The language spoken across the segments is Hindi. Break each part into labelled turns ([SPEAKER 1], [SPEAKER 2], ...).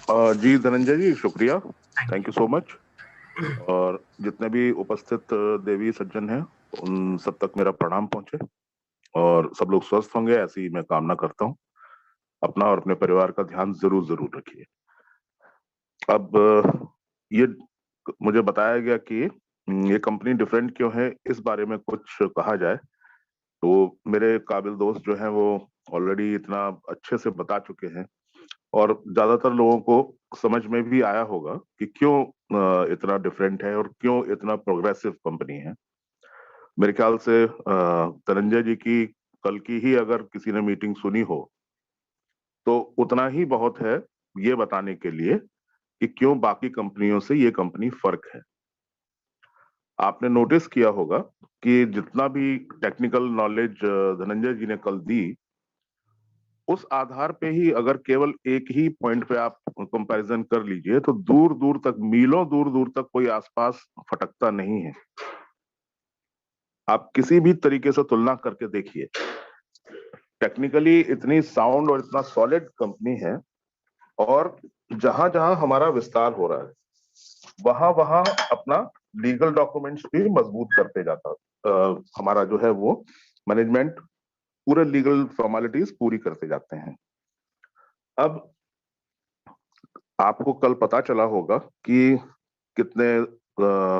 [SPEAKER 1] जी धनंजय जी, शुक्रिया। Thank you so much. और जितने भी उपस्थित देवी सज्जन हैं, उन सब तक मेरा प्रणाम पहुंचे और सब लोग स्वस्थ होंगे, ऐसी मैं कामना करता हूं। अपना और अपने परिवार का ध्यान जरूर जरूर रखिए। अब ये मुझे बताया गया कि ये कंपनी डिफरेंट क्यों है, इस बारे में कुछ कहा जाए तो मेरे काबिल दोस्त जो हैं वो ऑलरेडी इतना अच्छे से बता चुके हैं और ज्यादातर लोगों को समझ में भी आया होगा कि क्यों इतना डिफरेंट है और क्यों इतना प्रोग्रेसिव कंपनी है। मेरे ख्याल से धनंजय जी की कल की ही अगर किसी ने मीटिंग सुनी हो तो उतना ही बहुत है ये बताने के लिए कि क्यों बाकी कंपनियों से ये कंपनी फर्क है। आपने नोटिस किया होगा कि जितना भी टेक्निकल नॉलेज धनंजय जी ने कल दी, उस आधार पे ही अगर केवल एक ही पॉइंट पे आप कंपैरिजन कर लीजिए तो दूर दूर तक, मीलों दूर दूर तक कोई आसपास फटकता नहीं है। आप किसी भी तरीके से तुलना करके देखिए, टेक्निकली इतनी साउंड और इतना सॉलिड कंपनी है। और जहां जहां हमारा विस्तार हो रहा है वहां वहां अपना लीगल डॉक्यूमेंट्स भी मजबूत करते जाता हमारा जो है वो मैनेजमेंट पूरे लीगल फॉर्मेलिटीज पूरी करते जाते हैं। अब आपको कल पता चला होगा कि कितने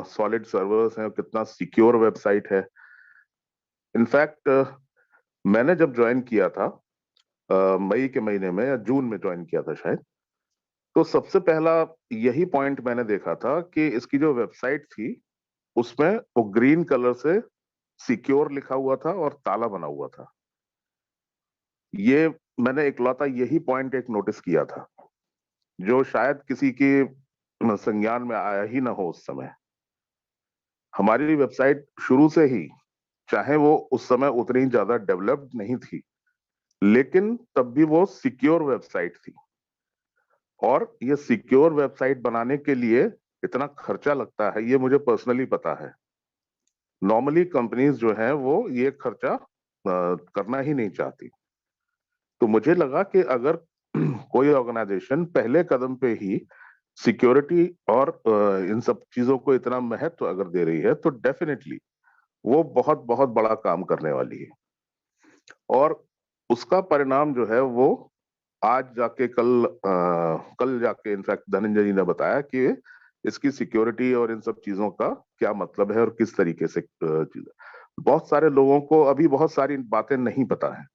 [SPEAKER 1] सॉलिड सर्वर्स हैं और कितना सिक्योर वेबसाइट है। इनफैक्ट मैंने जब ज्वाइन किया था मई के महीने में या जून में ज्वाइन किया था शायद, तो सबसे पहला यही पॉइंट मैंने देखा था कि इसकी जो वेबसाइट थी उसमें वो ग्रीन कलर से सिक्योर लिखा हुआ था और ताला बना हुआ था। ये मैंने इकलौता यही पॉइंट एक नोटिस किया था जो शायद किसी के संज्ञान में आया ही ना हो उस समय। हमारी वेबसाइट शुरू से ही, चाहे वो उस समय उतनी ज्यादा डेवलप्ड नहीं थी, लेकिन तब भी वो सिक्योर वेबसाइट थी। और ये सिक्योर वेबसाइट बनाने के लिए इतना खर्चा लगता है, ये मुझे पर्सनली पता है। नॉर्मली कंपनीज जो हैं वो ये खर्चा करना ही नहीं चाहती। तो मुझे लगा कि अगर कोई ऑर्गेनाइजेशन पहले कदम पे ही सिक्योरिटी और इन सब चीजों को इतना महत्व अगर दे रही है तो डेफिनेटली वो बहुत बहुत बड़ा काम करने वाली है। और उसका परिणाम जो है वो आज जाके कल जाके इनफैक्ट धनंजय जी ने बताया कि इसकी सिक्योरिटी और इन सब चीजों का क्या मतलब है और किस तरीके से चीज। बहुत सारे लोगों को अभी बहुत सारी बातें नहीं पता है,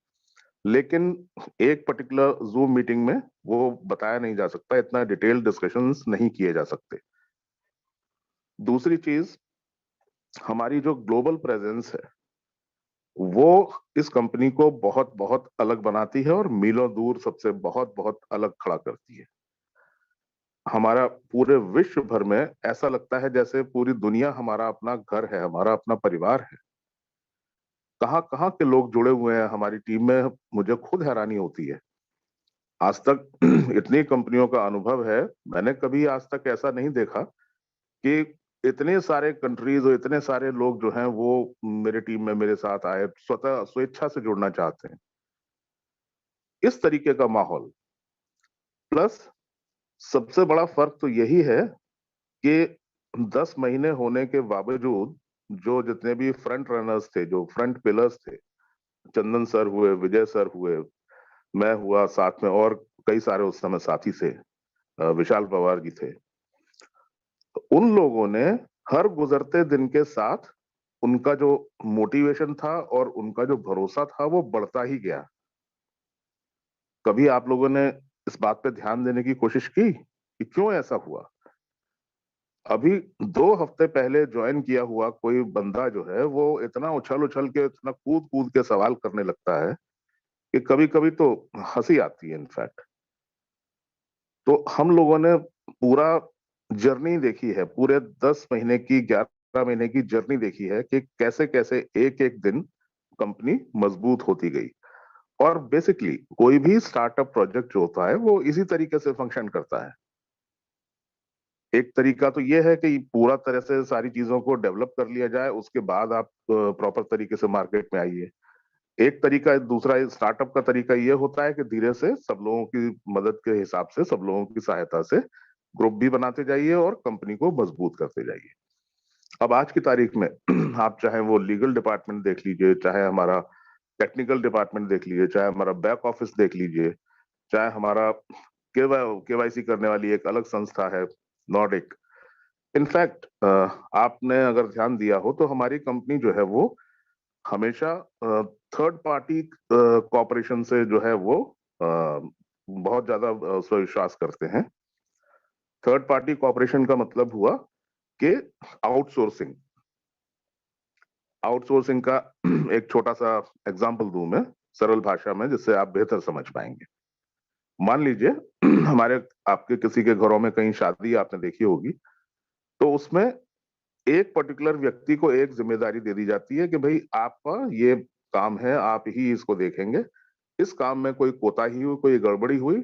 [SPEAKER 1] लेकिन एक पर्टिकुलर जूम मीटिंग में वो बताया नहीं जा सकता, इतना डिटेल डिस्कशंस नहीं किए जा सकते। दूसरी चीज, हमारी जो ग्लोबल प्रेजेंस है वो इस कंपनी को बहुत बहुत अलग बनाती है और मीलों दूर सबसे बहुत बहुत अलग खड़ा करती है। हमारा पूरे विश्व भर में ऐसा लगता है जैसे पूरी दुनिया हमारा अपना घर है, हमारा अपना परिवार है। कहाँ कहाँ के लोग जुड़े हुए हैं हमारी टीम में, मुझे खुद हैरानी होती है। आज तक इतनी कंपनियों का अनुभव है, मैंने कभी आज तक ऐसा नहीं देखा कि इतने सारे कंट्रीज और इतने सारे लोग जो हैं वो मेरे टीम में मेरे साथ आए, स्वतः स्वेच्छा से जुड़ना चाहते हैं। इस तरीके का माहौल, प्लस सबसे बड़ा फर्क तो यही है कि 10 महीने होने के बावजूद जो जितने भी फ्रंट रनर्स थे, जो फ्रंट पिलर्स थे, चंदन सर हुए, विजय सर हुए, मैं हुआ, साथ में और कई सारे उस समय साथी थे, विशाल पवार जी थे। तो उन लोगों ने हर गुजरते दिन के साथ उनका जो मोटिवेशन था और उनका जो भरोसा था वो बढ़ता ही गया। कभी आप लोगों ने इस बात पे ध्यान देने की कोशिश की कि क्यों ऐसा हुआ? अभी 2 हफ्ते पहले ज्वाइन किया हुआ कोई बंदा जो है वो इतना उछल उछल के, इतना कूद कूद के सवाल करने लगता है कि कभी कभी तो हंसी आती है इनफैक्ट। तो हम लोगों ने पूरा जर्नी देखी है, पूरे 10 महीने की, 11 महीने की जर्नी देखी है कि कैसे कैसे एक एक दिन कंपनी मजबूत होती गई। और बेसिकली कोई भी स्टार्टअप प्रोजेक्ट जो होता है वो इसी तरीके से फंक्शन करता है। एक तरीका तो ये है कि पूरा तरह से सारी चीजों को डेवलप कर लिया जाए, उसके बाद आप प्रॉपर तरीके से मार्केट में आइए। एक तरीका, दूसरा स्टार्टअप का तरीका ये होता है कि धीरे से सब लोगों की मदद के हिसाब से, सब लोगों की सहायता से ग्रुप भी बनाते जाइए और कंपनी को मजबूत करते जाइए। अब आज की तारीख में आप चाहे वो लीगल डिपार्टमेंट देख लीजिए, चाहे हमारा टेक्निकल डिपार्टमेंट देख लीजिए, चाहे हमारा बैक ऑफिस देख लीजिए, चाहे हमारा केवाईसी करने वाली एक अलग संस्था है नॉर्डिक। इनफैक्ट आपने अगर ध्यान दिया हो तो हमारी कंपनी जो है वो हमेशा थर्ड पार्टी कॉपरेशन से जो है वो बहुत ज्यादा उस पर विश्वास करते हैं। थर्ड पार्टी कॉपरेशन का मतलब हुआ कि आउटसोर्सिंग। आउटसोर्सिंग का एक छोटा सा एग्जांपल दूं मैं सरल भाषा में, जिससे आप बेहतर समझ पाएंगे। मान लीजिए हमारे आपके किसी के घरों में कहीं शादी आपने देखी होगी, तो उसमें एक पर्टिकुलर व्यक्ति को एक जिम्मेदारी दे दी जाती है कि भाई आपका ये काम है, आप ही इसको देखेंगे। इस काम में कोई कोताही हुई, कोई गड़बड़ी हुई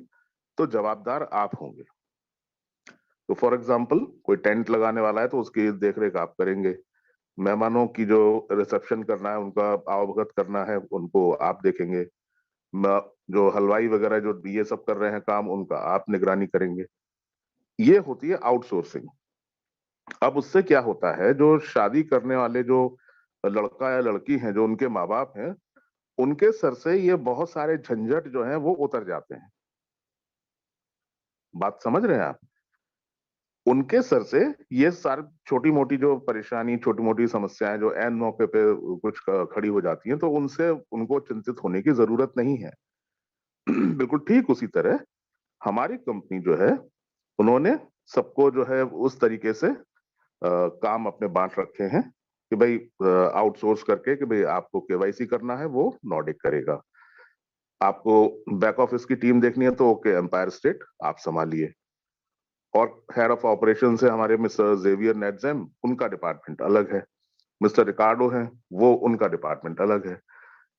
[SPEAKER 1] तो जवाबदार आप होंगे। तो फॉर एग्जाम्पल कोई टेंट लगाने वाला है तो उसकी देखरेख आप करेंगे। मेहमानों की जो रिसेप्शन करना है, उनका आवभगत करना है, उनको आप देखेंगे। जो हलवाई वगैरह जो ये सब कर रहे हैं काम, उनका आप निगरानी करेंगे। ये होती है आउटसोर्सिंग। अब उससे क्या होता है, जो शादी करने वाले जो लड़का या लड़की हैं, जो उनके माँ बाप हैं, उनके सर से ये बहुत सारे झंझट जो हैं वो उतर जाते हैं। बात समझ रहे हैं आप? उनके सर से ये सारी छोटी मोटी जो परेशानी, छोटी मोटी समस्याएं जो ऐन मौके पे कुछ खड़ी हो जाती हैं, तो उनसे उनको चिंतित होने की जरूरत नहीं है। बिल्कुल ठीक उसी तरह हमारी कंपनी जो है, उन्होंने सबको जो है उस तरीके से काम अपने बांट रखे हैं कि भाई आउटसोर्स करके कि भाई आपको केवाईसी करना है वो नॉर्डिक करेगा, आपको बैक ऑफिस की टीम देखनी है तो ओके एम्पायर स्टेट आप संभालिए, और हेड ऑफ ऑपरेशन से हमारे मिस्टर जेवियर नेटजेम, उनका डिपार्टमेंट अलग है, मिस्टर रिकार्डो हैं, वो उनका डिपार्टमेंट अलग है।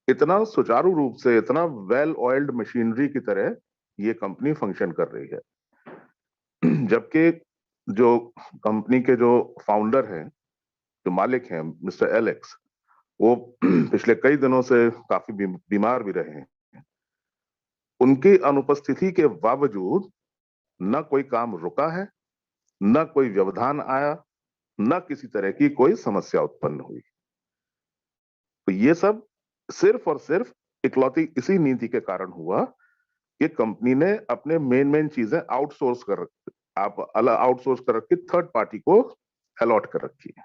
[SPEAKER 1] इतना सुचारू रूप से, इतना वेल ऑयल्ड मशीनरी की तरह ये कंपनी फंक्शन कर रही है। जबकि जो कंपनी के जो फाउंडर हैं, जो मालिक हैं, मिस्टर एलेक्स, वो पिछले कई दिनों से काफी बीमार भी रहे हैं। उनकी अनुपस्थिति के बावजूद न कोई काम रुका है, न कोई व्यवधान आया, न किसी तरह की कोई समस्या उत्पन्न हुई। तो ये सब सिर्फ और सिर्फ इकलौती इसी नीति के कारण हुआ कि कंपनी ने अपने मेन मेन चीजें आउटसोर्स कर रखी, थर्ड पार्टी को अलॉट कर रखी है।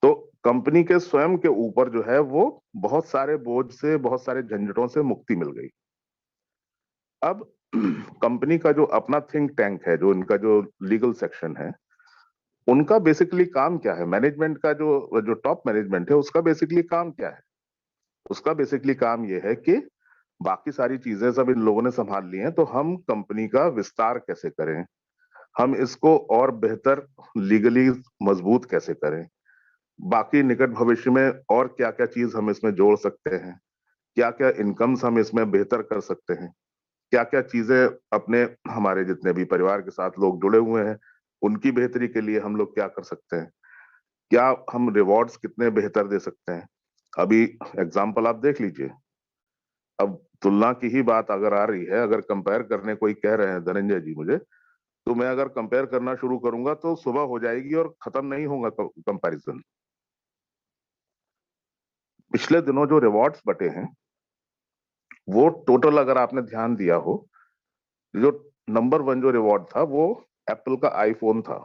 [SPEAKER 1] तो कंपनी के स्वयं के ऊपर जो है वो बहुत सारे बोझ से, बहुत सारे झंझटों से मुक्ति मिल गई। अब कंपनी का जो अपना थिंक टैंक है, जो इनका जो लीगल सेक्शन है, उनका बेसिकली काम क्या है, मैनेजमेंट का जो जो टॉप मैनेजमेंट है उसका बेसिकली काम क्या है? उसका बेसिकली काम ये है कि बाकी सारी चीजें सब इन लोगों ने संभाल ली हैं, तो हम कंपनी का विस्तार कैसे करें, हम इसको और बेहतर लीगली मजबूत कैसे करें, बाकी निकट भविष्य में और क्या क्या चीज हम इसमें जोड़ सकते हैं, क्या क्या इनकम्स हम इसमें बेहतर कर सकते हैं, क्या क्या चीजें अपने हमारे जितने भी परिवार के साथ लोग जुड़े हुए हैं उनकी बेहतरी के लिए हम लोग क्या कर सकते हैं, क्या हम रिवॉर्ड्स कितने बेहतर दे सकते हैं। अभी एग्जाम्पल आप देख लीजिए। अब तुलना की ही बात अगर आ रही है, अगर कंपेयर करने कोई कह रहे हैं धनंजय जी मुझे, तो मैं अगर कंपेयर करना शुरू करूंगा तो सुबह हो जाएगी और खत्म नहीं होगा कंपैरिजन। पिछले दिनों जो रिवॉर्ड्स बटे हैं वो टोटल अगर आपने ध्यान दिया हो, जो नंबर वन जो रिवॉर्ड था वो एप्पल का आईफोन था,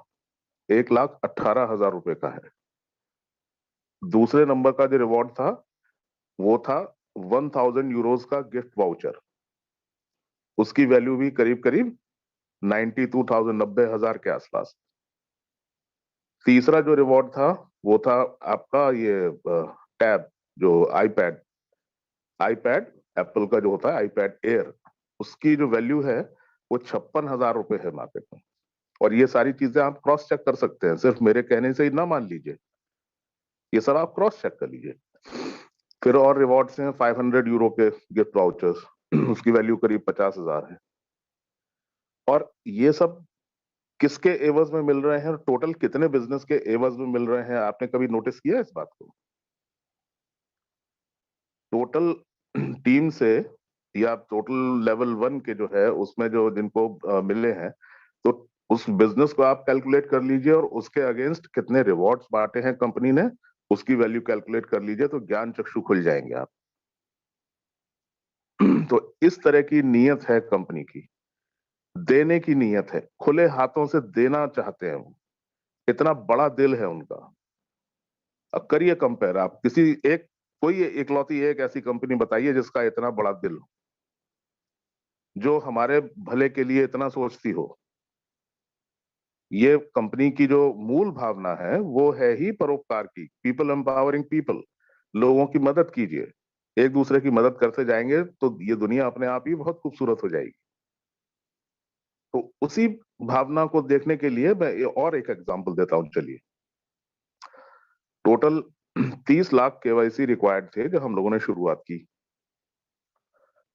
[SPEAKER 1] 1,18,000 रुपए का है। दूसरे नंबर का जो रिवॉर्ड था वो था 1,000 यूरोज का गिफ्ट वाउचर, उसकी वैल्यू भी करीब करीब 92,000, 90,000 के आसपास। तीसरा जो रिवॉर्ड था वो था आपका ये टैब, जो आईपैड आईपैड एप्पल का जो होता है आईपैड एयर, उसकी जो वैल्यू है वो 56,000 रुपए है मार्केट में। और ये सारी चीजें आप क्रॉस चेक कर सकते हैं, सिर्फ मेरे कहने से ही ना मान लीजिए, ये सब आप क्रॉस चेक कर लीजिए। फिर और रिवॉर्ड्स हैं 500 यूरो के गिफ्ट वाउचर्स, उसकी वैल्यू करीब 50,000 है। और ये सब किसके एवज में मिल रहे हैं, टोटल कितने बिजनेस के एवज में मिल रहे हैं, आपने कभी नोटिस किया इस बात को? टोटल टीम से या टोटल लेवल 1 के जो है उसमें जो जिनको मिले हैं, तो उस बिजनेस को आप कैलकुलेट कर लीजिए और उसके अगेंस्ट कितने रिवॉर्ड्स बांटे हैं कंपनी ने, उसकी वैल्यू कैलकुलेट कर लीजिए, तो ज्ञान चक्षु खुल जाएंगे आप। तो इस तरह की नीयत है कंपनी की, देने की नीयत है, खुले हाथों से देना चाहते हैं वो, इतना बड़ा दिल है उनका। अब करिए कंपेयर, आप किसी एक कोई इकलौती एक ऐसी कंपनी बताइए जिसका इतना बड़ा दिल हो, जो हमारे भले के लिए इतना सोचती हो। ये कंपनी की जो मूल भावना है वो है ही परोपकार की, पीपल एम्पावरिंग पीपल। लोगों की मदद कीजिए, एक दूसरे की मदद करते जाएंगे तो ये दुनिया अपने आप ही बहुत खूबसूरत हो जाएगी। तो उसी भावना को देखने के लिए मैं और एक एग्जांपल देता हूं। चलिए, टोटल 30 लाख केवाईसी रिक्वायर्ड थे जब हम लोगों ने शुरुआत की।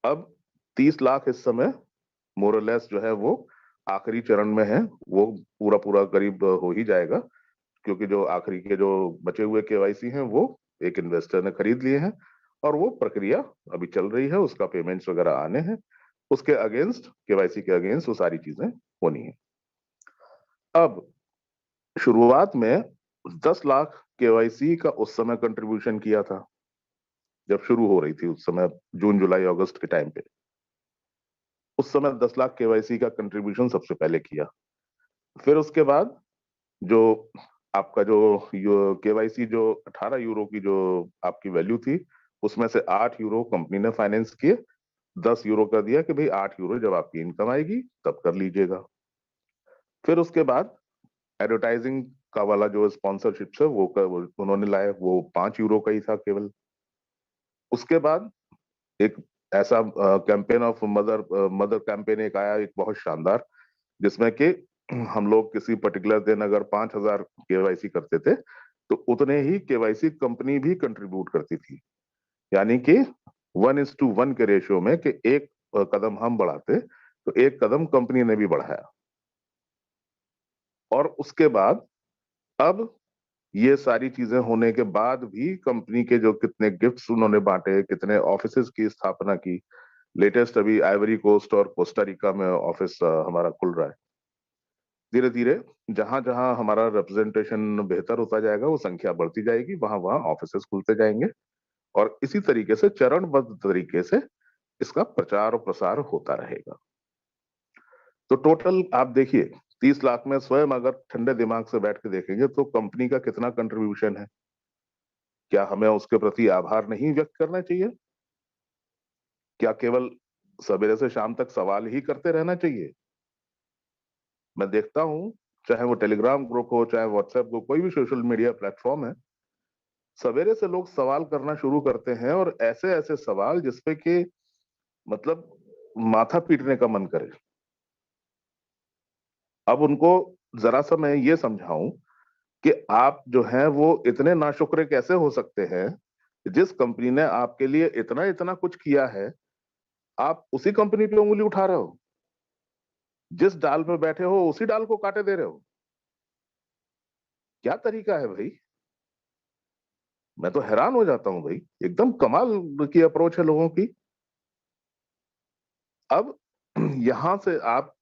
[SPEAKER 1] अब 30 लाख इस समय मोरलेस जो है वो आखिरी चरण में है, वो पूरा पूरा करीब हो ही जाएगा, क्योंकि जो आखिरी के जो बचे हुए केवाईसी हैं वो एक इन्वेस्टर ने खरीद लिए हैं और वो प्रक्रिया अभी चल रही है, उसका पेमेंट्स वगैरह आने हैं, उसके अगेंस्ट, केवाईसी के अगेंस्ट वो सारी चीजें होनी है। अब शुरुआत में 10 लाख केवाईसी का उस समय कंट्रीब्यूशन किया था जब शुरू हो रही थी, उस समय जून जुलाई अगस्त के टाइम पे, उस समय 10 लाख केवाईसी का कंट्रीब्यूशन सबसे पहले किया। फिर उसके बाद जो आपका जो केवाईसी जो 18 यूरो की जो आपकी वैल्यू थी, उसमें से 8 यूरो कंपनी ने फाइनेंस किए, 10 यूरो का दिया कि भाई 8 यूरो जब आपकी इनकम आएगी तब कर लीजिएगा। फिर उसके बाद एडवर्टाइजिंग का वाला जो स्पॉन्सरशिप है वो उन्होंने लाया, वो 5 यूरो का ही था केवल। उसके बाद एक ऐसा campaign of mother mother campaign एक आया, एक बहुत शानदार, जिसमें कि हम लोग किसी पर्टिकुलर दिन अगर 5,000 केवाईसी करते थे तो उतने ही केवाईसी कंपनी भी कंट्रीब्यूट करती थी, यानी कि 1:1 के रेशियो में, कि एक कदम हम बढ़ाते तो एक कदम कंपनी ने भी बढ़ाया। और उसके बाद अब ये सारी चीजें होने के बाद भी कंपनी के जो कितने गिफ्ट्स उन्होंने बांटे, कितने ऑफिसेज की स्थापना की, लेटेस्ट अभी आइवरी कोस्ट और कोस्टा रिका में ऑफिस हमारा खुल रहा है। धीरे धीरे जहां जहां हमारा रिप्रेजेंटेशन बेहतर होता जाएगा, वो संख्या बढ़ती जाएगी, वहां वहां ऑफिसेस खुलते जाएंगे और इसी तरीके से चरणबद्ध तरीके से इसका प्रचार और प्रसार होता रहेगा। तो टोटल आप देखिए, 30 लाख में स्वयं अगर ठंडे दिमाग से बैठ के देखेंगे तो कंपनी का कितना कंट्रीब्यूशन है। क्या हमें उसके प्रति आभार नहीं व्यक्त करना चाहिए? क्या केवल सवेरे से शाम तक सवाल ही करते रहना चाहिए? मैं देखता हूं, चाहे वो टेलीग्राम ग्रुप हो, चाहे व्हाट्सएप ग्रुप, कोई भी सोशल मीडिया प्लेटफॉर्म है, सवेरे से लोग सवाल करना शुरू करते हैं और ऐसे ऐसे सवाल जिसपे कि मतलब माथा पीटने का मन करे। अब उनको जरा सा मैं ये समझाऊं कि आप जो हैं वो इतने नाशुक्रे कैसे हो सकते हैं, जिस कंपनी ने आपके लिए इतना इतना कुछ किया है, आप उसी कंपनी पे उंगली उठा रहे हो, जिस डाल में बैठे हो उसी डाल को काटे दे रहे हो। क्या तरीका है भाई? मैं तो हैरान हो जाता हूं भाई, एकदम कमाल की अप्रोच है लोगों की। अब यहां से आप,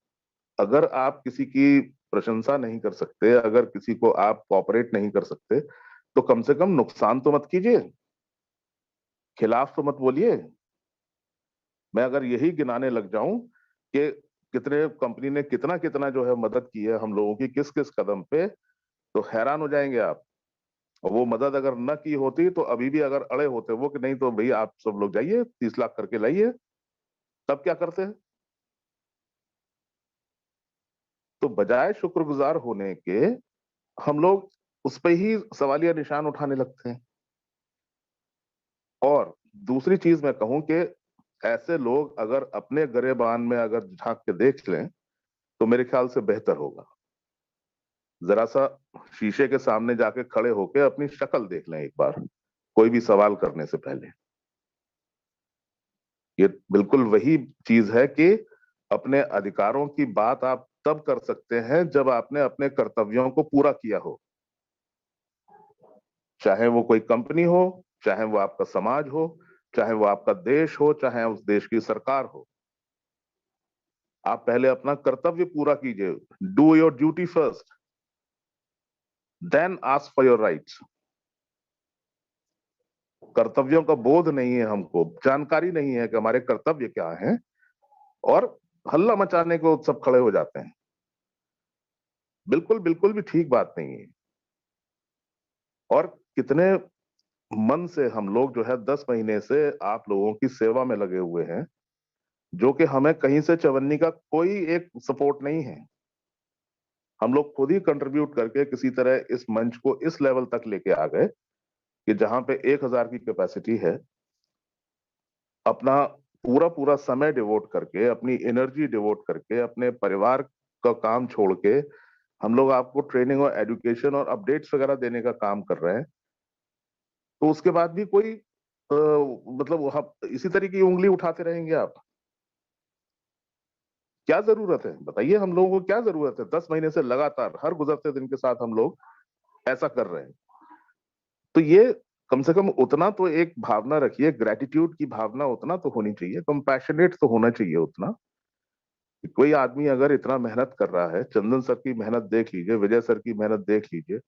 [SPEAKER 1] अगर आप किसी की प्रशंसा नहीं कर सकते, अगर किसी को आप कॉपरेट नहीं कर सकते, तो कम से कम नुकसान तो मत कीजिए, खिलाफ तो मत बोलिए। मैं अगर यही गिनाने लग जाऊं कि कितने कंपनी ने कितना कितना जो है मदद की है हम लोगों की किस किस कदम पे, तो हैरान हो जाएंगे आप। और वो मदद अगर न की होती तो अभी भी अगर अड़े होते वो कि नहीं तो भाई आप सब लोग जाइए 30 लाख करके लाइए, तब क्या करते हैं? तो बजाय शुक्रगुजार होने के हम लोग उस पे ही सवालिया निशान उठाने लगते हैं। और दूसरी चीज मैं कहूं कि ऐसे लोग अगर अपने गरेबान में अगर झांक के देख लें तो मेरे ख्याल से बेहतर होगा। जरा सा शीशे के सामने जाके खड़े होके अपनी शक्ल देख लें एक बार, कोई भी सवाल करने से पहले। ये बिल्कुल वही चीज है कि अपने अधिकारों की बात आप तब कर सकते हैं जब आपने अपने कर्तव्यों को पूरा किया हो, चाहे वो कोई कंपनी हो, चाहे वो आपका समाज हो, चाहे वो आपका देश हो, चाहे उस देश की सरकार हो। आप पहले अपना कर्तव्य पूरा कीजिए। Do your duty first, then ask for your rights. कर्तव्यों का बोध नहीं है, हमको जानकारी नहीं है कि हमारे कर्तव्य क्या हैं, और हल्ला मचाने को सब खड़े हो जाते हैं। बिल्कुल बिल्कुल भी ठीक बात नहीं है। और कितने मन से हम लोग जो है 10 महीने से आप लोगों की सेवा में लगे हुए हैं, जो कि हमें कहीं से चवन्नी का कोई एक सपोर्ट नहीं है। हम लोग खुद ही कंट्रीब्यूट करके किसी तरह इस मंच को इस लेवल तक लेके आ गए कि जहां पे 1000 की कैपेसिटी है। अपना पूरा पूरा समय डिवोट करके, अपनी एनर्जी डिवोट करके, अपने परिवार का काम छोड़ के हम लोग आपको ट्रेनिंग और एजुकेशन और अपडेट्स वगैरह देने का काम कर रहे हैं। तो उसके बाद भी कोई मतलब इसी तरीके की उंगली उठाते रहेंगे आप? क्या जरूरत है बताइए, हम लोगों को क्या जरूरत है? 10 महीने से लगातार हर गुजरते दिन के साथ हम लोग ऐसा कर रहे हैं। तो ये कम से कम उतना तो एक भावना रखिए, ग्रेटिट्यूड की भावना उतना तो होनी चाहिए, कंपैशनेट तो होना चाहिए उतना। कि कोई आदमी अगर इतना मेहनत कर रहा है, चंदन सर की मेहनत देख लीजिए, विजय सर की मेहनत देख लीजिए।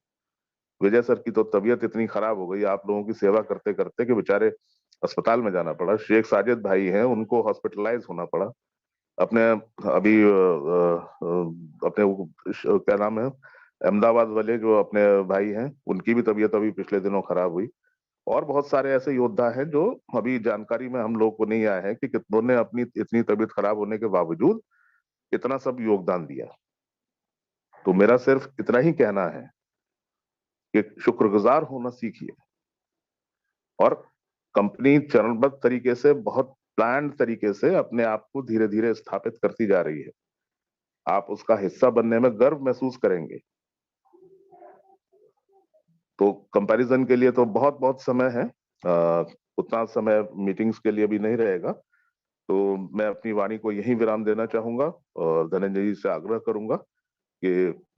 [SPEAKER 1] विजय सर की तो तबीयत इतनी खराब हो गई आप लोगों की सेवा करते करते कि बेचारे अस्पताल में जाना पड़ा। शेख साजिद भाई हैं, उनको हॉस्पिटलाइज होना पड़ा। अपने अभी अपने क्या नाम है, अहमदाबाद वाले जो अपने भाई हैं, उनकी भी तबीयत अभी पिछले दिनों खराब हुई। और बहुत सारे ऐसे योद्धा हैं जो अभी जानकारी में हम लोग को नहीं आया है कि कितनों ने अपनी इतनी तबीयत खराब होने के बावजूद इतना सब योगदान दिया। तो मेरा सिर्फ इतना ही कहना है कि शुक्रगुजार होना सीखिए। और कंपनी चरणबद्ध तरीके से, बहुत प्लान तरीके से अपने आप को धीरे धीरे स्थापित करती जा रही है। आप उसका हिस्सा बनने में गर्व महसूस करेंगे। तो कंपैरिजन के लिए तो बहुत बहुत समय है। उतना समय मीटिंग्स के लिए भी नहीं रहेगा। तो मैं अपनी वाणी को यहीं विराम देना चाहूंगा और धनंजय जी से आग्रह करूंगा कि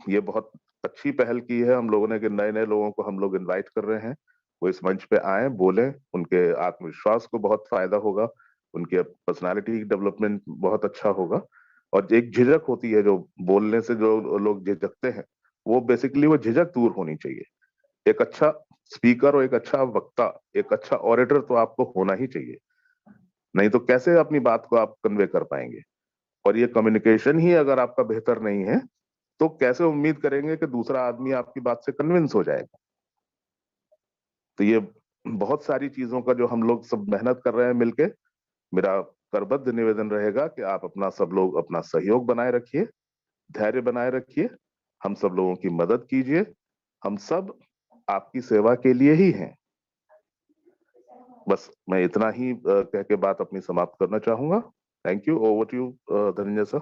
[SPEAKER 1] ये बहुत अच्छी पहल की है हम लोगों ने कि नए नए लोगों को हम लोग इनवाइट कर रहे हैं। वो इस मंच पे आए, बोलें, उनके आत्मविश्वास को बहुत फायदा होगा, उनके पर्सनालिटी डेवलपमेंट बहुत अच्छा होगा। और एक झिझक होती है, जो बोलने से जो लोग झिझकते हैं, वो बेसिकली वो झिझक दूर होनी चाहिए। एक अच्छा स्पीकर और एक अच्छा वक्ता, एक अच्छा ऑरेटर तो आपको होना ही चाहिए। नहीं तो कैसे अपनी बात को आप कन्वे कर पाएंगे? और ये कम्युनिकेशन ही अगर आपका बेहतर नहीं है, तो कैसे उम्मीद करेंगे कि दूसरा आदमी आपकी बात से कन्विंस हो जाएगा? तो ये बहुत सारी चीजों का जो हम लोग सब मेहनत कर रहे हैं मिलके, मेरा करबद्ध निवेदन रहेगा कि आप अपना सब लोग अपना सहयोग बनाए रखिए, धैर्य बनाए रखिए, हम सब लोगों की मदद कीजिए। हम सब आपकी सेवा के लिए ही हैं। बस मैं इतना ही कह के बात अपनी समाप्त करना चाहूंगा। Thank you. Over to you Dhananjay sir.